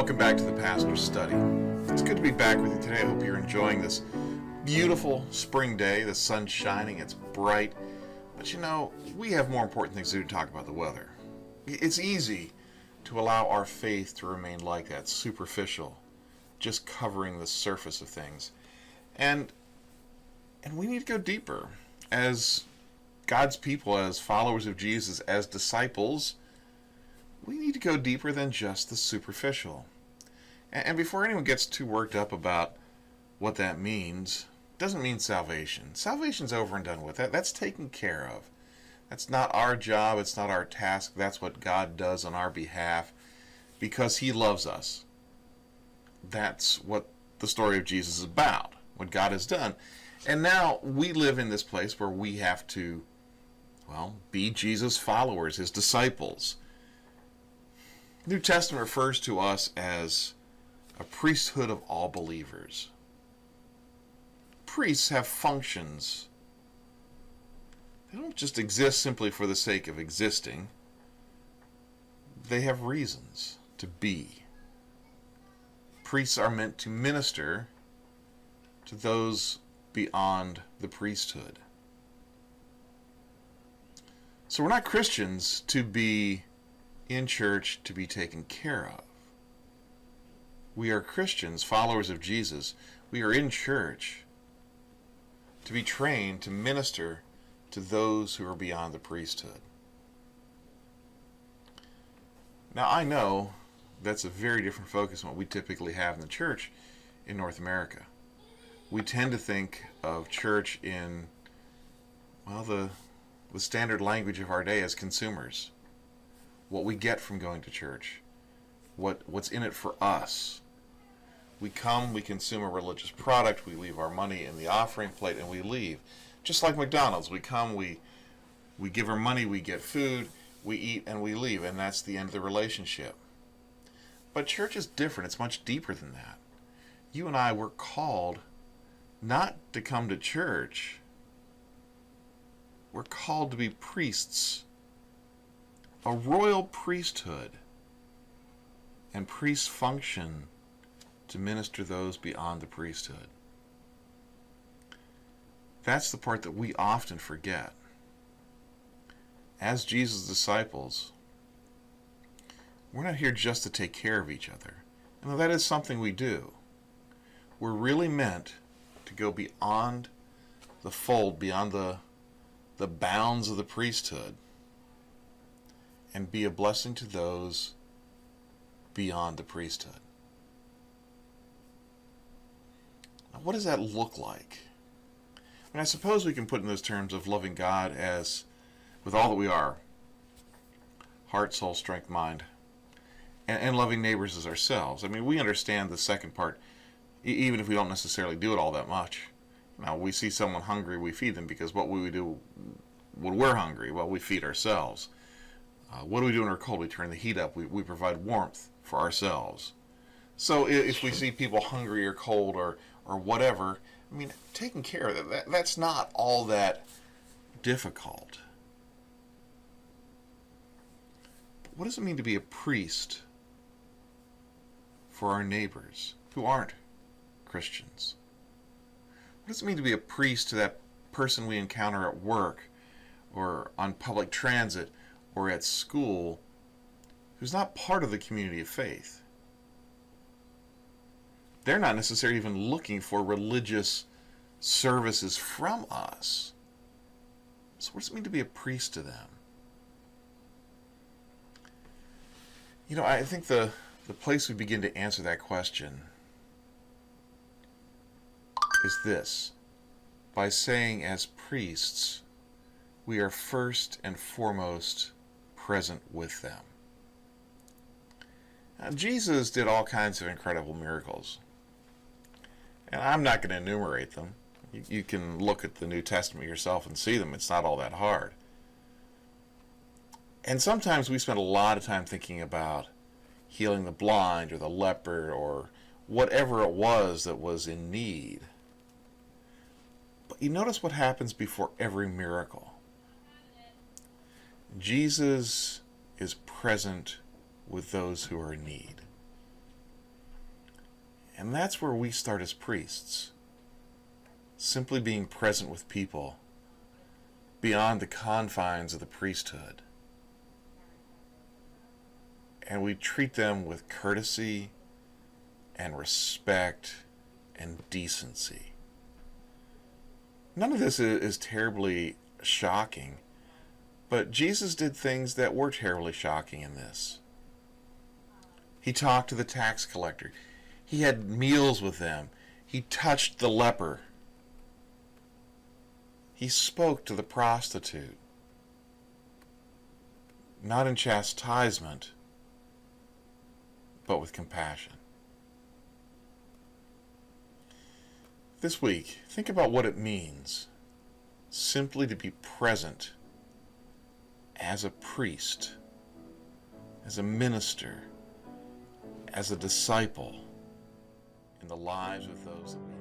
welcome back to the Pastor's Study. It's good to be back with you today. I hope you're enjoying this beautiful spring day. The sun's shining, it's bright. But you know, we have more important things to do to talk about the weather. It's easy to allow our faith to remain like that, superficial, just covering the surface of things. And we need to go deeper. As God's people, as followers of Jesus, as disciples, we need to go deeper than just the superficial. And before anyone gets too worked up about what that means, it doesn't mean salvation. Salvation's over and done with. That's taken care of. That's not our job. It's not our task. That's what God does on our behalf because He loves us. That's what the story of Jesus is about, what God has done. And now we live in this place where we have to, be Jesus' followers, His disciples. The New Testament refers to us as a priesthood of all believers. Priests have functions. They don't just exist simply for the sake of existing. They have reasons to be. Priests are meant to minister to those beyond the priesthood. So we're not Christians to be in church to be taken care of. We are Christians, followers of Jesus. We are in church to be trained to minister to those who are beyond the priesthood. Now I know that's a very different focus from what we typically have in the church in North America. We tend to think of church in, the standard language of our day as consumers. What we get from going to church, what's in it for us. We come, we consume a religious product, we leave our money in the offering plate, and we leave. Just like McDonald's, we come, we give our money, we get food, we eat, and we leave, and that's the end of the relationship. But church is different. It's much deeper than that. You and I were called not to come to church. We're called to be priests. A royal priesthood, and priests function to minister those beyond the priesthood. That's the part that we often forget. As Jesus' disciples, we're not here just to take care of each other. And that is something we do. We're really meant to go beyond the fold, beyond the bounds of the priesthood, and be a blessing to those beyond the priesthood. Now, what does that look like? I suppose we can put in those terms of loving God as, with all that we are, heart, soul, strength, mind, and loving neighbors as ourselves. We understand the second part, even if we don't necessarily do it all that much. Now, we see someone hungry, we feed them, because what we do when we're hungry? Well, we feed ourselves. What do we do when we're cold? We turn the heat up. We provide warmth for ourselves. So if we see people hungry or cold or whatever, taking care of that's not all that difficult. But what does it mean to be a priest for our neighbors who aren't Christians? What does it mean to be a priest to that person we encounter at work or on public transit or at school who's not part of the community of faith? They're not necessarily even looking for religious services from us. So what does it mean to be a priest to them? I think the place we begin to answer that question is this: by saying, as priests, we are first and foremost present with them. Now, Jesus did all kinds of incredible miracles, and I'm not going to enumerate them. You can look at the New Testament yourself and see them. It's not all that hard. And sometimes we spend a lot of time thinking about healing the blind or the leper or whatever it was that was in need. But you notice what happens before every miracle. Jesus is present with those who are in need. And that's where we start as priests. Simply being present with people beyond the confines of the priesthood. And we treat them with courtesy and respect and decency. None of this is terribly shocking, but Jesus did things that were terribly shocking in this. He talked to the tax collector. He had meals with them. He touched the leper. He spoke to the prostitute. Not in chastisement, but with compassion. This week, think about what it means simply to be present as a priest, as a minister, as a disciple in the lives of those that we